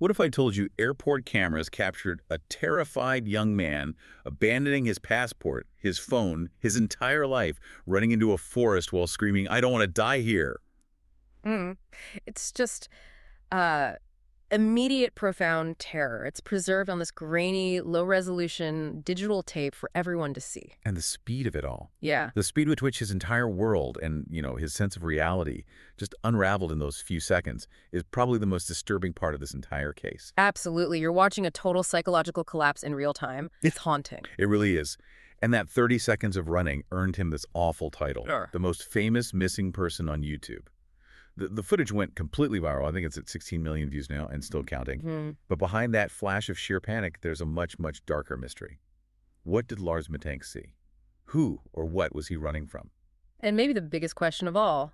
What if I told you airport cameras captured a terrified young man abandoning his passport, his phone, his entire life, running into a forest while screaming, "I don't want to die here"? Mm. It's just uh, immediate, profound terror. It's preserved on this grainy, low-resolution digital tape for everyone to see. And the speed of it all. Yeah, The speed with which his entire world and, his sense of reality just unraveled in those few seconds is probably the most disturbing part of this entire case. absolutely. You're watching a total psychological collapse in real time. It's haunting. It really is. And that 30 seconds of running earned him this awful title, Sure. the most famous missing person on YouTube. The footage went completely viral. I think it's at 16 million views now and still counting. Mhm. But behind that flash of sheer panic, there's a much, much darker mystery. What did Lars Mittank see? Who or what was he running from? And maybe the biggest question of all,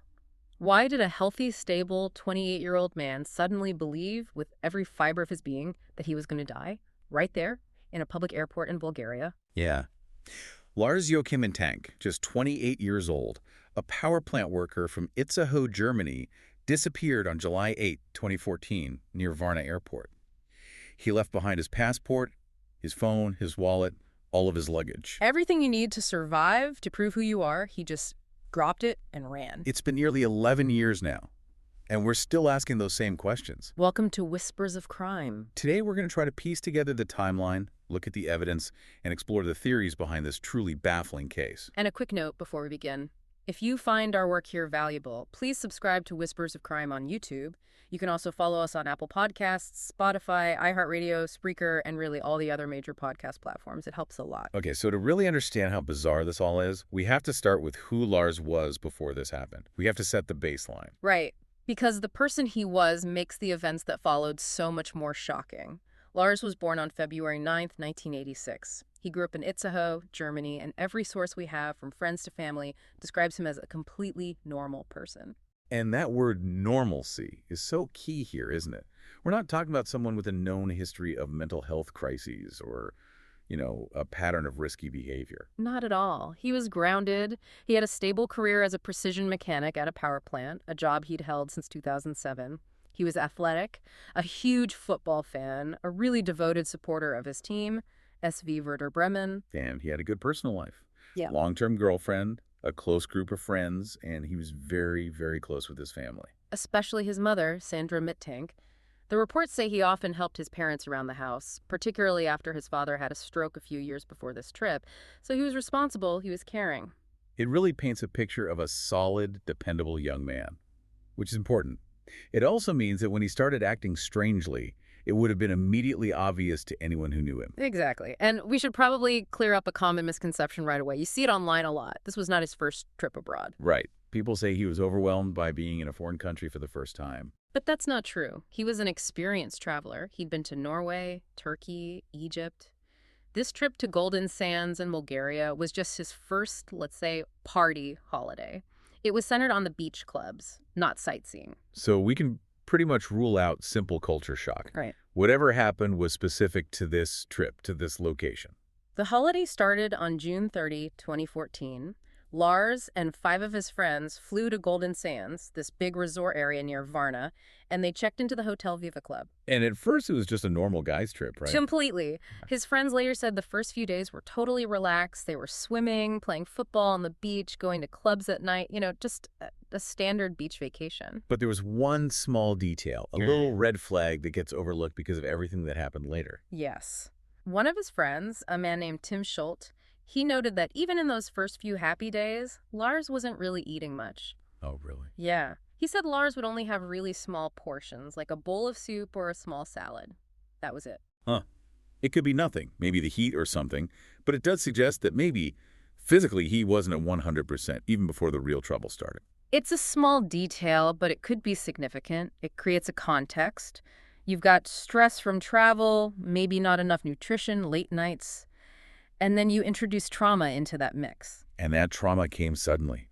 why did a healthy, stable 28-year-old man suddenly believe with every fiber of his being that he was going to die right there in a public airport in Bulgaria? Yeah. Lars Mittank, just 28 years old, a power plant worker from Itzehoe, Germany, disappeared on July 8, 2014, near Varna Airport. He left behind his passport, his phone, his wallet, all of his luggage. Everything you need to survive, to prove who you are, he just dropped it and ran. It's been nearly 11 years now, and we're still asking those same questions. Welcome to Whispers of Crime. Today, we're going to try to piece together the timeline, look at the evidence, and explore the theories behind this truly baffling case. And a quick note before we begin. If you find our work here valuable, please subscribe to Whispers of Crime on YouTube. You can also follow us on Apple Podcasts, Spotify, iHeartRadio, Spreaker, and really all the other major podcast platforms. It helps a lot. Okay, so to really understand how bizarre this all is, we have to start with who Lars was before this happened. We have to set the baseline. Right, because the person he was makes the events that followed so much more shocking. Lars was born on February 9th, 1986. He grew up in Itzehoe, Germany, and every source we have, from friends to family, describes him as a completely normal person. And that word normalcy is so key here, isn't it? We're not talking about someone with a known history of mental health crises or, a pattern of risky behavior. Not at all. He was grounded. He had a stable career as a precision mechanic at a power plant, a job he'd held since 2007. He was athletic, a huge football fan, a really devoted supporter of his team, SV Werder Bremen. And he had a good personal life. Yeah. Long-term girlfriend, a close group of friends, and he was very, very close with his family. Especially his mother, Sandra Mittank. The reports say he often helped his parents around the house, particularly after his father had a stroke a few years before this trip. So he was responsible, he was caring. It really paints a picture of a solid, dependable young man, which is important. It also means that when he started acting strangely, it would have been immediately obvious to anyone who knew him. Exactly. And we should probably clear up a common misconception right away. You see it online a lot. This was not his first trip abroad. Right. People say he was overwhelmed by being in a foreign country for the first time. But that's not true. He was an experienced traveler. He'd been to Norway, Turkey, Egypt. This trip to Golden Sands in Bulgaria was just his first, let's say, party holiday. It was centered on the beach clubs, not sightseeing. So we can pretty much rule out simple culture shock. Right. Whatever happened was specific to this trip, to this location. The holiday started on June 30, 2014. Lars and 5 of his friends flew to Golden Sands, this big resort area near Varna, and they checked into the Hotel Viva Club. And at first it was just a normal guy's trip, right? Completely. His friends later said the first few days were totally relaxed. They were swimming, playing football on the beach, going to clubs at night, just a standard beach vacation. But there was one small detail, a little red flag that gets overlooked because of everything that happened later. Yes. One of his friends, a man named Tim Schultz, he noted that even in those first few happy days, Lars wasn't really eating much. Oh, really? Yeah. He said Lars would only have really small portions, like a bowl of soup or a small salad. That was it. Huh. It could be nothing, maybe the heat or something, but it does suggest that maybe physically he wasn't at 100% even before the real trouble started. It's a small detail, but it could be significant. It creates a context. You've got stress from travel, maybe not enough nutrition, late nights, and then you introduce trauma into that mix. And that trauma came suddenly.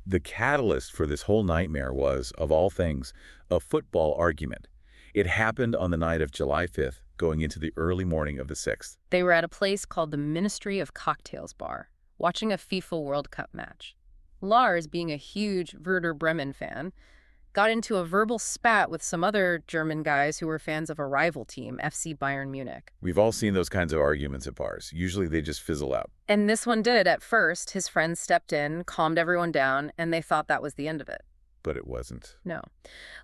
The catalyst for this whole nightmare was, of all things, a football argument. It happened on the night of July 5th, going into the early morning of the 6th. They were at a place called the Ministry of Cocktails Bar, watching a FIFA World Cup match. Lars, being a huge Werder Bremen fan, got into a verbal spat with some other German guys who were fans of a rival team, FC Bayern Munich. We've all seen those kinds of arguments at bars. Usually they just fizzle out. And this one did. At first, his friends stepped in, calmed everyone down, and they thought that was the end of it. But it wasn't. No.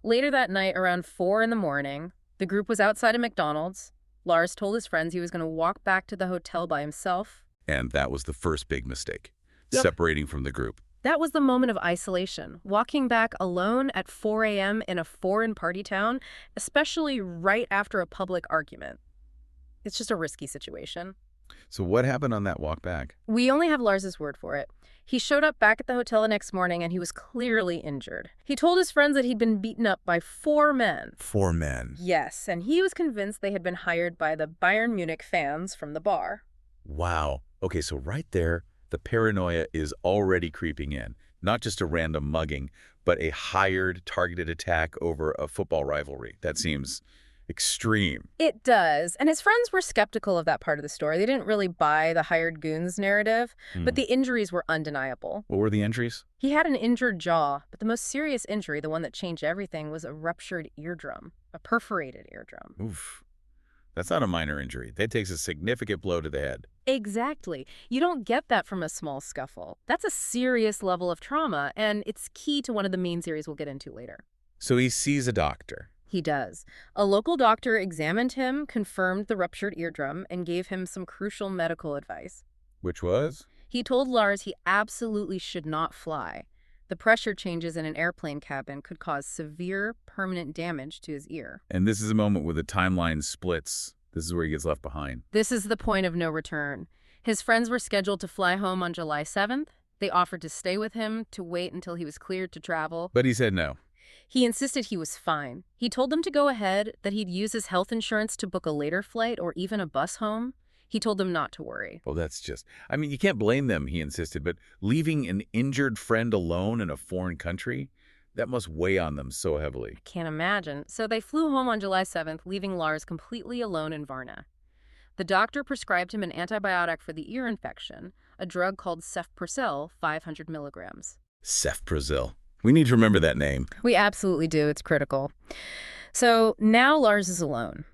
Later that night, around 4 in the morning, the group was outside a McDonald's. Lars told his friends he was going to walk back to the hotel by himself. And that was the first big mistake. Yep. Separating from the group. That was the moment of isolation. Walking back alone at 4 a.m. in a foreign party town, especially right after a public argument. It's just a risky situation. So what happened on that walk back? We only have Lars's word for it. He showed up back at the hotel the next morning and he was clearly injured. He told his friends that he'd been beaten up by 4 men. 4 men? Yes, and he was convinced they had been hired by the Bayern Munich fans from the bar. Wow. Okay, so right there, the paranoia is already creeping in. Not just a random mugging, but a hired, targeted attack over a football rivalry. That seems extreme. It does. And his friends were skeptical of that part of the story. They didn't really buy the hired goons narrative, but the injuries were undeniable. What were the injuries? He had an injured jaw, but the most serious injury, the one that changed everything, was a ruptured eardrum, a perforated eardrum. Oof. That's not a minor injury. That takes a significant blow to the head. Exactly. You don't get that from a small scuffle. That's a serious level of trauma, and it's key to one of the main series we'll get into later. So he sees a doctor. He does. A local doctor examined him, confirmed the ruptured eardrum, and gave him some crucial medical advice. Which was? He told Lars he absolutely should not fly. The pressure changes in an airplane cabin could cause severe, permanent damage to his ear. And this is a moment where the timeline splits. This is where he gets left behind. This is the point of no return. His friends were scheduled to fly home on July 7th. They offered to stay with him, to wait until he was cleared to travel. But he said no. He insisted he was fine. He told them to go ahead, that he'd use his health insurance to book a later flight or even a bus home. He told them not to worry. Well, that's just... I mean, you can't blame them, he insisted, but leaving an injured friend alone in a foreign country, that must weigh on them so heavily. I can't imagine. So they flew home on July 7th, leaving Lars completely alone in Varna. The doctor prescribed him an antibiotic for the ear infection, a drug called Cefuroxime, 500 milligrams. Cefuroxime. We need to remember that name. We absolutely do. It's critical. So now Lars is alone.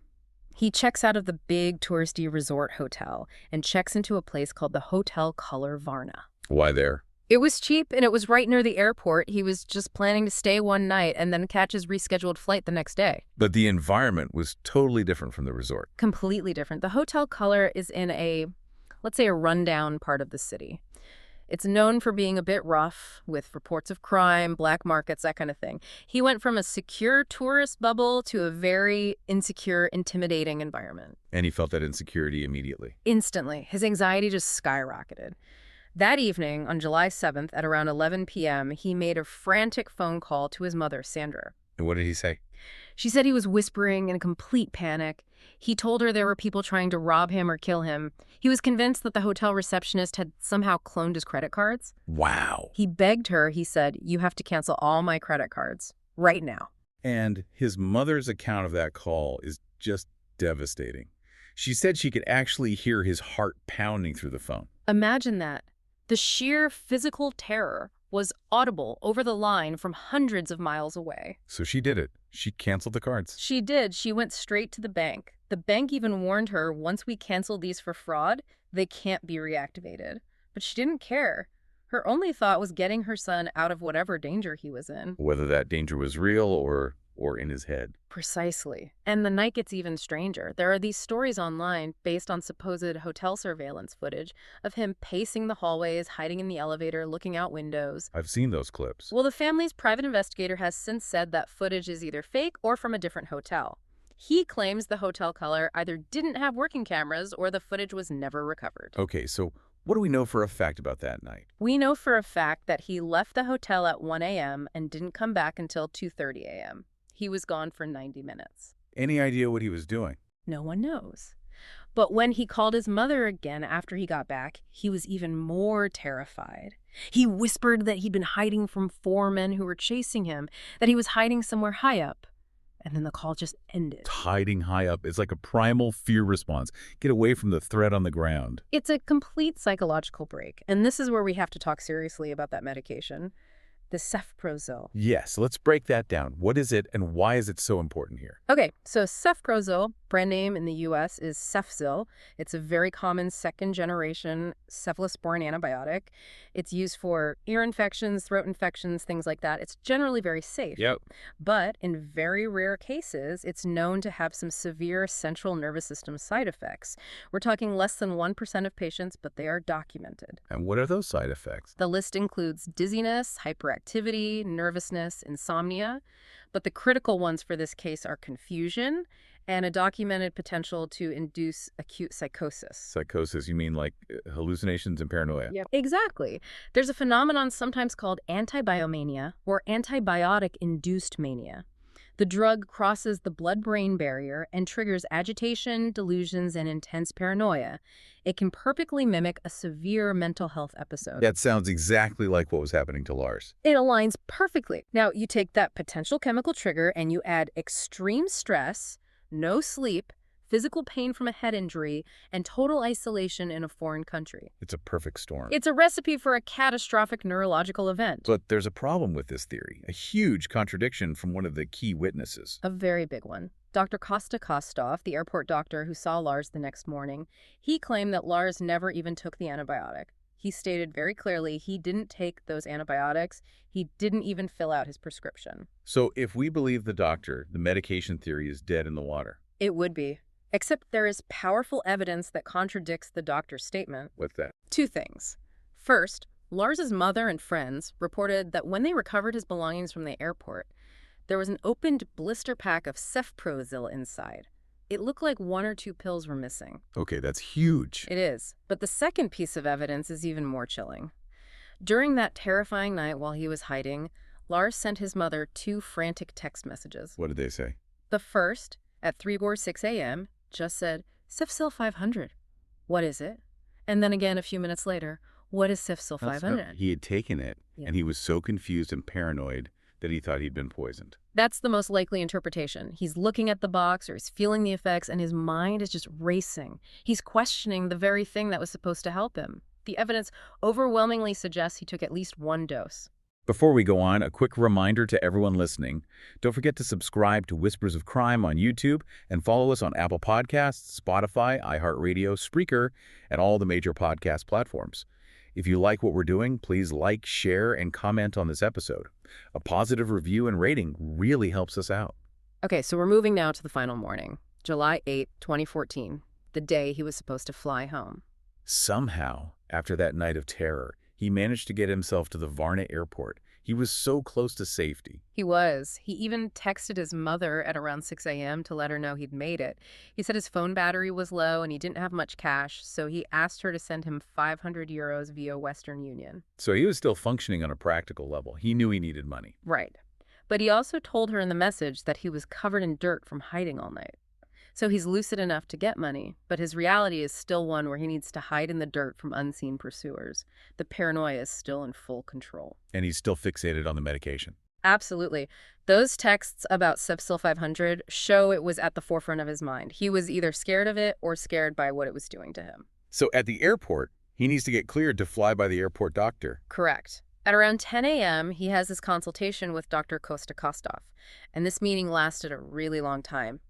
He checks out of the big touristy resort hotel and checks into a place called the Hotel Color Varna. Why there? It was cheap and it was right near the airport. He was just planning to stay one night and then catch his rescheduled flight the next day. But the environment was totally different from the resort. Completely different. The Hotel Color is in a, let's say, a rundown part of the city. It's known for being a bit rough, with reports of crime, black markets, that kind of thing. He went from a secure tourist bubble to a very insecure, intimidating environment. And he felt that insecurity immediately. Instantly. His anxiety just skyrocketed. That evening, on July 7th, at around 11 p.m., he made a frantic phone call to his mother, Sandra. And what did he say? She said he was whispering in complete panic. He told her there were people trying to rob him or kill him. He was convinced that the hotel receptionist had somehow cloned his credit cards. Wow. He begged her, he said, "You have to cancel all my credit cards right now." And his mother's account of that call is just devastating. She said she could actually hear his heart pounding through the phone. Imagine that. The sheer physical terror was audible over the line from hundreds of miles away. So she did it. She canceled the cards. She did. She went straight to the bank. The bank even warned her, once we cancel these for fraud, they can't be reactivated. But she didn't care. Her only thought was getting her son out of whatever danger he was in. Whether that danger was real or in his head. Precisely. And the night gets even stranger. There are these stories online based on supposed hotel surveillance footage of him pacing the hallways, hiding in the elevator, looking out windows. I've seen those clips. Well, the family's private investigator has since said that footage is either fake or from a different hotel. He claims the Hotel Color either didn't have working cameras or the footage was never recovered. Okay, so what do we know for a fact about that night? We know for a fact that he left the hotel at 1 a.m. and didn't come back until 2:30 a.m. He was gone for 90 minutes. Any idea what he was doing? No one knows. But when he called his mother again after he got back, he was even more terrified. He whispered that he'd been hiding from 4 men who were chasing him, that he was hiding somewhere high up. And then the call just ended. Hiding high up. It's like a primal fear response. Get away from the threat on the ground. It's a complete psychological break. And this is where we have to talk seriously about that medication. the Cefuroxime. Yes, let's break that down. What is it and why is it so important here? Okay, so Cefuroxime, brand name in the U.S. is Cefzil. It's a very common second-generation cephalosporin antibiotic. It's used for ear infections, throat infections, things like that. It's generally very safe. Yep. But in very rare cases, it's known to have some severe central nervous system side effects. We're talking less than 1% of patients, but they are documented. And what are those side effects? The list includes dizziness, hyperactivity, nervousness, insomnia, but the critical ones for this case are confusion and a documented potential to induce acute psychosis. Psychosis, you mean like hallucinations and paranoia? Yep. Exactly. There's a phenomenon sometimes called antibiomania or antibiotic-induced mania. The drug crosses the blood-brain barrier and triggers agitation, delusions, and intense paranoia. It can perfectly mimic a severe mental health episode. That sounds exactly like what was happening to Lars. It aligns perfectly. Now, you take that potential chemical trigger and you add extreme stress, no sleep, physical pain from a head injury, and total isolation in a foreign country. It's a perfect storm. It's a recipe for a catastrophic neurological event. But there's a problem with this theory, a huge contradiction from one of the key witnesses. A very big one. Dr. Kostov, the airport doctor who saw Lars the next morning, he claimed that Lars never even took the antibiotic. He stated very clearly he didn't take those antibiotics. He didn't even fill out his prescription. So if we believe the doctor, the medication theory is dead in the water. It would be. Except there is powerful evidence that contradicts the doctor's statement. What's that? Two things. First, Lars's mother and friends reported that when they recovered his belongings from the airport, there was an opened blister pack of Cefuroxime inside. It looked like 1 or 2 pills were missing. Okay, that's huge. It is. But the second piece of evidence is even more chilling. During that terrifying night while he was hiding, Lars sent his mother 2 frantic text messages. What did they say? The first, at 3:06 a.m., just said, Cefsil 500. What is it? And then again a few minutes later, what is Cefsil 500? He had taken it, Yeah. and he was so confused and paranoid that he thought he'd been poisoned. That's the most likely interpretation. He's looking at the box or he's feeling the effects and his mind is just racing. He's questioning the very thing that was supposed to help him. The evidence overwhelmingly suggests he took at least 1 dose. Before we go on, a quick reminder to everyone listening. Don't forget to subscribe to Whispers of Crime on YouTube and follow us on Apple Podcasts, Spotify, iHeartRadio, Spreaker, and all the major podcast platforms. If you like what we're doing, please like, share, and comment on this episode. A positive review and rating really helps us out. Okay, so we're moving now to the final morning, July 8, 2014, the day he was supposed to fly home. Somehow, after that night of terror, he managed to get himself to the Varna Airport. He was so close to safety. He was. He even texted his mother at around 6 a.m. to let her know he'd made it. He said his phone battery was low and he didn't have much cash, so he asked her to send him 500 euros via Western Union. So he was still functioning on a practical level. He knew he needed money. Right. But he also told her in the message that he was covered in dirt from hiding all night. So he's lucid enough to get money, but his reality is still one where he needs to hide in the dirt from unseen pursuers. The paranoia is still in full control. And he's still fixated on the medication. Absolutely. Those texts about Cefsil 500 show it was at the forefront of his mind. He was either scared of it or scared by what it was doing to him. So at the airport, he needs to get cleared to fly by the airport doctor. Correct. At around 10 a.m., he has his consultation with Dr. Kostov, and this meeting lasted a really long time.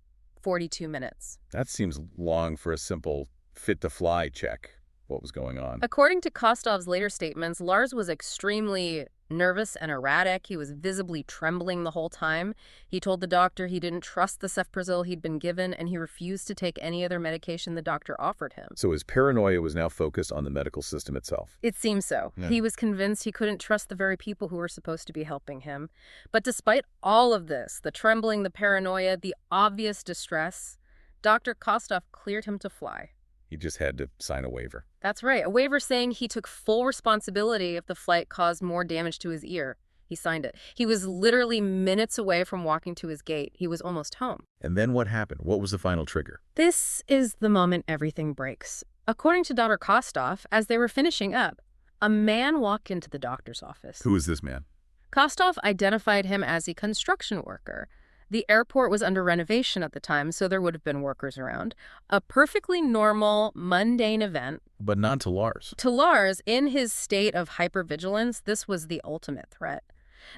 42 minutes. That seems long for a simple fit-to-fly check. What was going on? According to Kostov's later statements, Lars was extremely nervous and erratic. He was visibly trembling the whole time. He told the doctor he didn't trust the Cefuroxime he'd been given, and he refused to take any other medication the doctor offered him. So his paranoia was now focused on the medical system itself. It seems so. Yeah. He was convinced he couldn't trust the very people who were supposed to be helping him. But despite all of this, the trembling, the paranoia, the obvious distress, Dr. Kostov cleared him to fly. He just had to sign a waiver. That's right. A waiver saying he took full responsibility if the flight caused more damage to his ear. He signed it. He was literally minutes away from walking to his gate. He was almost home. And then what happened? What was the final trigger? This is the moment everything breaks. According to Dr. Kostov, as they were finishing up, a man walked into the doctor's office. Who is this man? Kostov identified him as a construction worker. The airport was under renovation at the time, so there would have been workers around. A perfectly normal, mundane event. But not to Lars. To Lars, in his state of hypervigilance, this was the ultimate threat.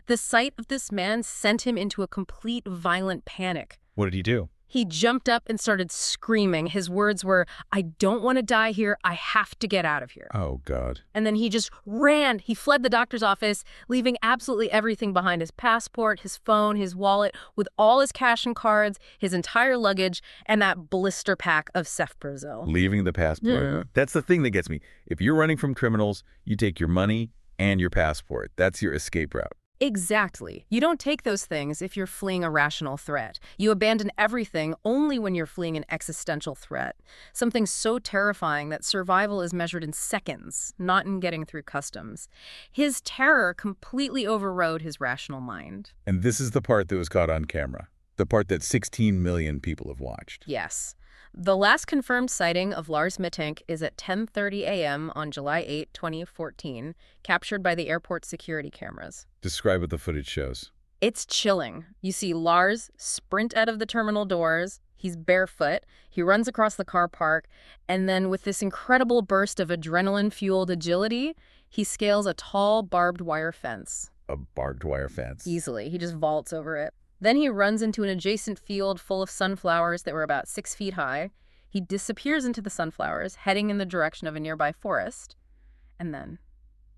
The sight of this man sent him into a complete violent panic. What did he do? He jumped up and started screaming. His words were, "I don't want to die here. I have to get out of here." Oh, God. And then he just ran. He fled the doctor's office, leaving absolutely everything behind: his passport, his phone, his wallet, with all his cash and cards, his entire luggage, and that blister pack of Cefuroxime. Leaving the passport. Yeah. That's the thing that gets me. If you're running from criminals, you take your money and your passport. That's your escape route. Exactly. You don't take those things if you're fleeing a rational threat. You abandon everything only when you're fleeing an existential threat. Something so terrifying that survival is measured in seconds, not in getting through customs. His terror completely overrode his rational mind. And this is the part that was caught on camera. The part that 16 million people have watched. Yes. The last confirmed sighting of Lars Mittank is at 10:30 a.m. on July 8, 2014, captured by the airport security cameras. Describe what the footage shows. It's chilling. You see Lars sprint out of the terminal doors. He's barefoot. He runs across the car park. And then with this incredible burst of adrenaline-fueled agility, he scales a tall barbed wire fence. A barbed wire fence. Easily. He just vaults over it. Then he runs into an adjacent field full of sunflowers that were about 6 feet high. He disappears into the sunflowers, heading in the direction of a nearby forest. And then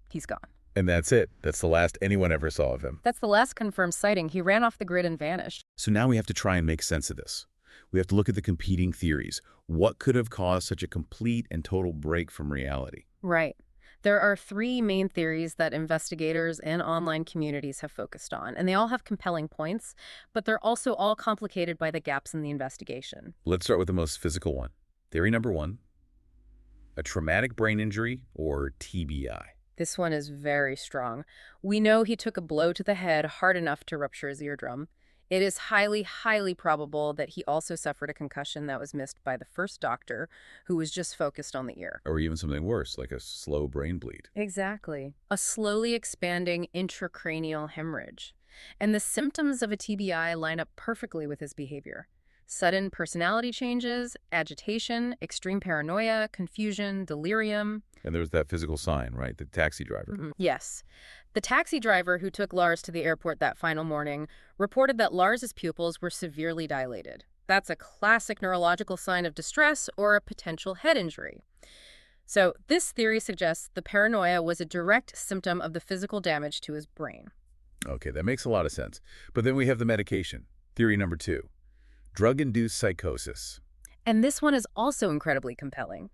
he's gone. And that's it. That's the last anyone ever saw of him. That's the last confirmed sighting. He ran off the grid and vanished. So now we have to try and make sense of this. We have to look at the competing theories. What could have caused such a complete and total break from reality? Right. There are 3 main theories that investigators and online communities have focused on, and they all have compelling points, but they're also all complicated by the gaps in the investigation. Let's start with the most physical one. Theory number 1, a traumatic brain injury, or TBI. This one is very strong. We know he took a blow to the head hard enough to rupture his eardrum. It is highly, highly probable that he also suffered a concussion that was missed by the first doctor, who was just focused on the ear. Or even something worse, like a slow brain bleed. Exactly. A slowly expanding intracranial hemorrhage. And the symptoms of a TBI line up perfectly with his behavior. Sudden personality changes, agitation, extreme paranoia, confusion, delirium. And there was that physical sign, right? The taxi driver. Yes. The taxi driver who took Lars to the airport that final morning reported that Lars's pupils were severely dilated. That's a classic neurological sign of distress or a potential head injury. So this theory suggests the paranoia was a direct symptom of the physical damage to his brain. Okay, that makes a lot of sense. But then we have the medication. Theory number 2, drug-induced psychosis. And this one is also incredibly compelling.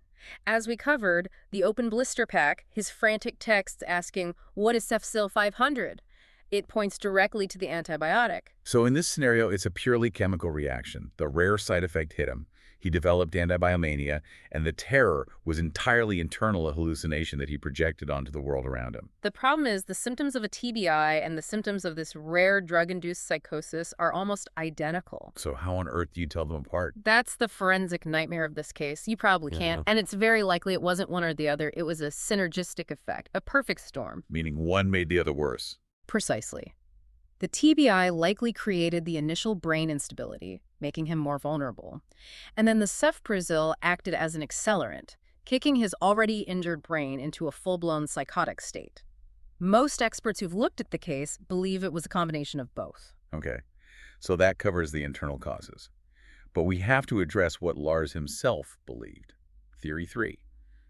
As we covered, the open blister pack, his frantic texts asking, "What is Cefsil 500?" It points directly to the antibiotic. So in this scenario, it's a purely chemical reaction. The rare side effect hit him. He developed antibiomania, and the terror was entirely internal, a hallucination that he projected onto the world around him. The problem is the symptoms of a TBI and the symptoms of this rare drug-induced psychosis are almost identical. So how on earth do you tell them apart? That's the forensic nightmare of this case. You probably can't. And it's very likely it wasn't one or the other. It was a synergistic effect, a perfect storm. Meaning one made the other worse. Precisely. The TBI likely created the initial brain instability, making him more vulnerable. And then the Cefuroxime acted as an accelerant, kicking his already injured brain into a full-blown psychotic state. Most experts who've looked at the case believe it was a combination of both. Okay, so that covers the internal causes. But we have to address what Lars himself believed. Theory 3,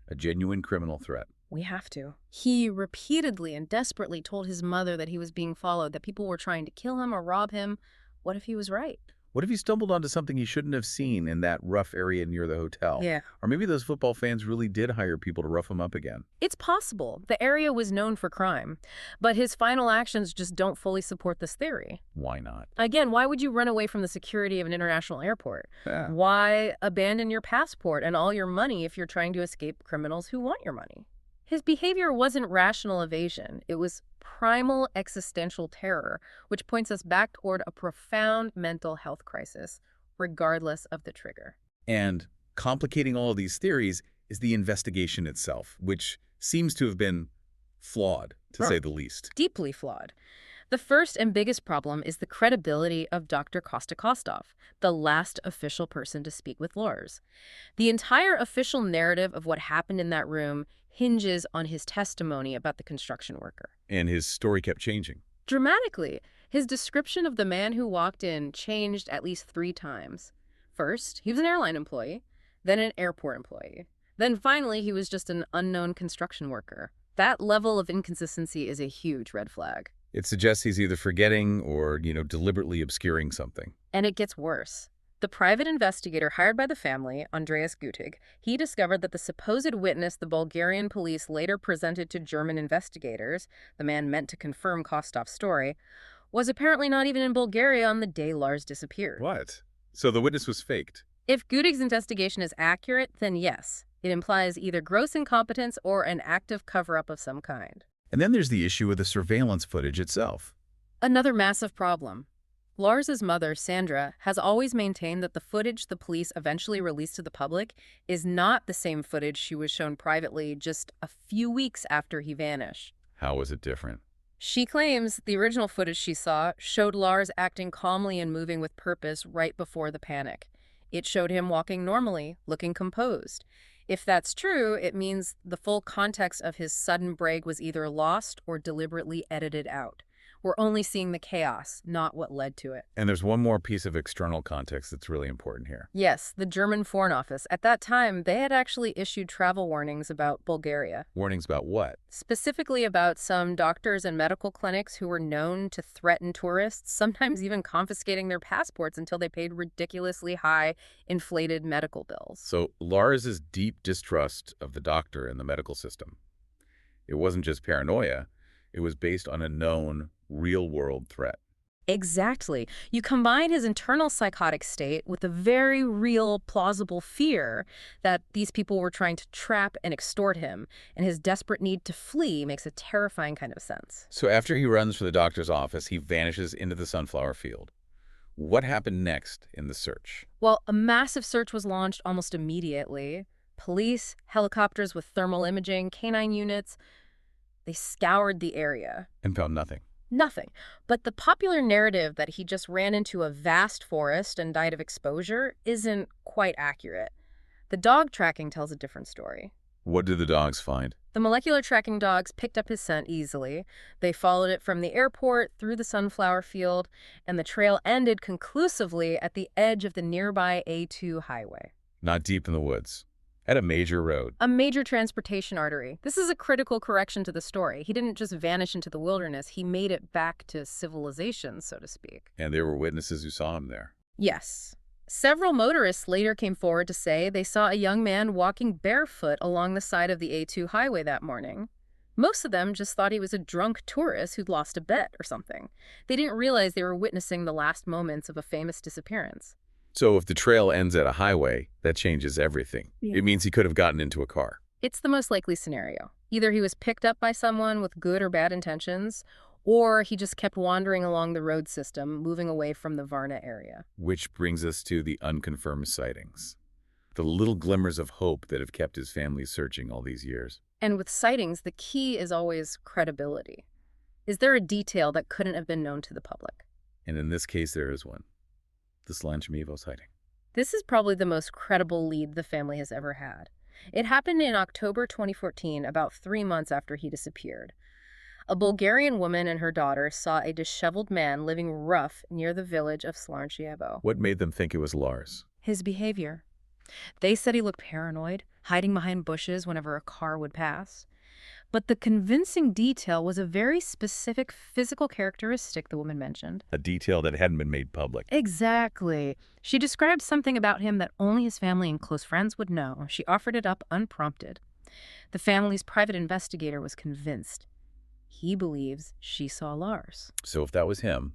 a genuine criminal threat. We have to. He repeatedly and desperately told his mother that he was being followed, that people were trying to kill him or rob him. What if he was right? What if he stumbled onto something he shouldn't have seen in that rough area near the hotel? Yeah. Or maybe those football fans really did hire people to rough him up again. It's possible. The area was known for crime. But his final actions just don't fully support this theory. Why not? Again, why would you run away from the security of an international airport? Yeah. Why abandon your passport and all your money if you're trying to escape criminals who want your money? His behavior wasn't rational evasion. It was primal existential terror, which points us back toward a profound mental health crisis, regardless of the trigger. And complicating all of these theories is the investigation itself, which seems to have been flawed, to say the least. Deeply flawed. The first and biggest problem is the credibility of Dr. Kostakostov, the last official person to speak with Lars. The entire official narrative of what happened in that room hinges on his testimony about the construction worker. And his story kept changing. Dramatically, his description of the man who walked in changed at least 3 times. First, he was an airline employee, then an airport employee. Then finally, he was just an unknown construction worker. That level of inconsistency is a huge red flag. It suggests he's either forgetting or, deliberately obscuring something. And it gets worse. The private investigator hired by the family, Andreas Gutig, he discovered that the supposed witness the Bulgarian police later presented to German investigators, the man meant to confirm Kostov's story, was apparently not even in Bulgaria on the day Lars disappeared. What? So the witness was faked? If Gudig's investigation is accurate, then yes, it implies either gross incompetence or an active cover-up of some kind. And then there's the issue of the surveillance footage itself. Another massive problem. Lars's mother, Sandra, has always maintained that the footage the police eventually released to the public is not the same footage she was shown privately just a few weeks after he vanished. How was it different? She claims the original footage she saw showed Lars acting calmly and moving with purpose right before the panic. It showed him walking normally, looking composed. If that's true, it means the full context of his sudden break was either lost or deliberately edited out. We're only seeing the chaos, not what led to it. And there's one more piece of external context that's really important here. Yes, the German Foreign Office. At that time, they had actually issued travel warnings about Bulgaria. Warnings about what? Specifically about some doctors and medical clinics who were known to threaten tourists, sometimes even confiscating their passports until they paid ridiculously high, inflated medical bills. So Lars's deep distrust of the doctor and the medical system. It wasn't just paranoia. It was based on a known, real-world threat. Exactly. You combine his internal psychotic state with a very real, plausible fear that these people were trying to trap and extort him, and his desperate need to flee makes a terrifying kind of sense. So after he runs from the doctor's office, he vanishes into the sunflower field. What happened next in the search? Well, a massive search was launched almost immediately. Police, helicopters with thermal imaging, canine units, they scoured the area. And found nothing. Nothing. But the popular narrative that he just ran into a vast forest and died of exposure isn't quite accurate. The dog tracking tells a different story. What did the dogs find? The molecular tracking dogs picked up his scent easily. They followed it from the airport through the sunflower field, and the trail ended conclusively at the edge of the nearby A2 highway. Not deep in the woods. At a major road. A major transportation artery. This is a critical correction to the story. He didn't just vanish into the wilderness. He made it back to civilization, so to speak. And there were witnesses who saw him there. Yes. Several motorists later came forward to say they saw a young man walking barefoot along the side of the A2 highway that morning. Most of them just thought he was a drunk tourist who'd lost a bet or something. They didn't realize they were witnessing the last moments of a famous disappearance. So if the trail ends at a highway, that changes everything. Yeah. It means he could have gotten into a car. It's the most likely scenario. Either he was picked up by someone with good or bad intentions, or he just kept wandering along the road system, moving away from the Varna area. Which brings us to the unconfirmed sightings. The little glimmers of hope that have kept his family searching all these years. And with sightings, the key is always credibility. Is there a detail that couldn't have been known to the public? And in this case, there is one. The Slanchmevo sighting. This is probably the most credible lead the family has ever had. It happened in October 2014, about 3 months after he disappeared. A Bulgarian woman and her daughter saw a disheveled man living rough near the village of Slanchmevo. What made them think it was Lars? His behavior. They said he looked paranoid, hiding behind bushes whenever a car would pass. But the convincing detail was a very specific physical characteristic the woman mentioned. A detail that hadn't been made public. Exactly. She described something about him that only his family and close friends would know. She offered it up unprompted. The family's private investigator was convinced. He believes she saw Lars. So if that was him,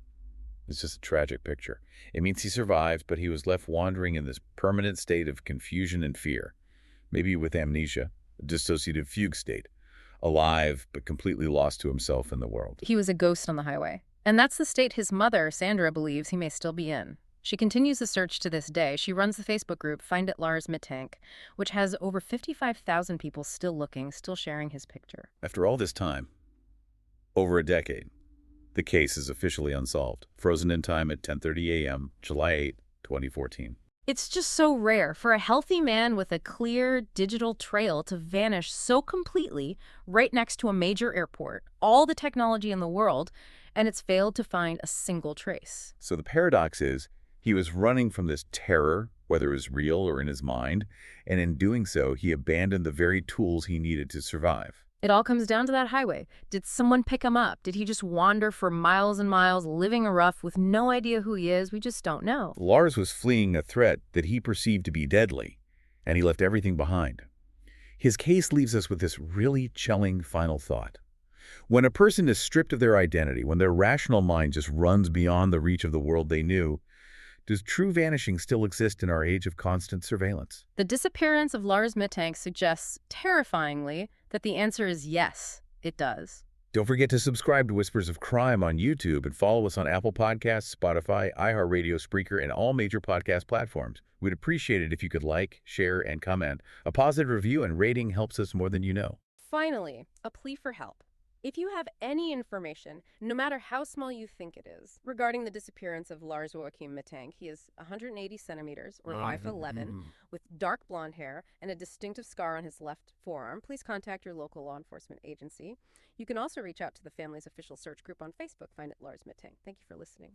it's just a tragic picture. It means he survived, but he was left wandering in this permanent state of confusion and fear. Maybe with amnesia, a dissociative fugue state. Alive, but completely lost to himself and the world. He was a ghost on the highway. And that's the state his mother, Sandra, believes he may still be in. She continues the search to this day. She runs the Facebook group Find It Lars Mittank, which has over 55,000 people still looking, still sharing his picture. After all this time, over a decade, the case is officially unsolved, frozen in time at 10:30 a.m., July 8, 2014. It's just so rare for a healthy man with a clear digital trail to vanish so completely right next to a major airport, all the technology in the world, and it's failed to find a single trace. So the paradox is, he was running from this terror, whether it was real or in his mind, and in doing so, he abandoned the very tools he needed to survive. It all comes down to that highway. Did someone pick him up? Did he just wander for miles and miles, living a rough with no idea who he is? We just don't know. Lars was fleeing a threat that he perceived to be deadly, and he left everything behind. His case leaves us with this really chilling final thought. When a person is stripped of their identity, when their rational mind just runs beyond the reach of the world they knew, does true vanishing still exist in our age of constant surveillance? The disappearance of Lars Mittank suggests, terrifyingly, that the answer is yes, it does. Don't forget to subscribe to Whispers of Crime on YouTube and follow us on Apple Podcasts, Spotify, iHeartRadio, Spreaker, and all major podcast platforms. We'd appreciate it if you could like, share, and comment. A positive review and rating helps us more than you know. Finally, a plea for help. If you have any information, no matter how small you think it is, regarding the disappearance of Lars Mittank, he is 180 centimeters, or 5'11", with dark blonde hair and a distinctive scar on his left forearm, please contact your local law enforcement agency. You can also reach out to the family's official search group on Facebook. Find it Lars Mittank. Thank you for listening.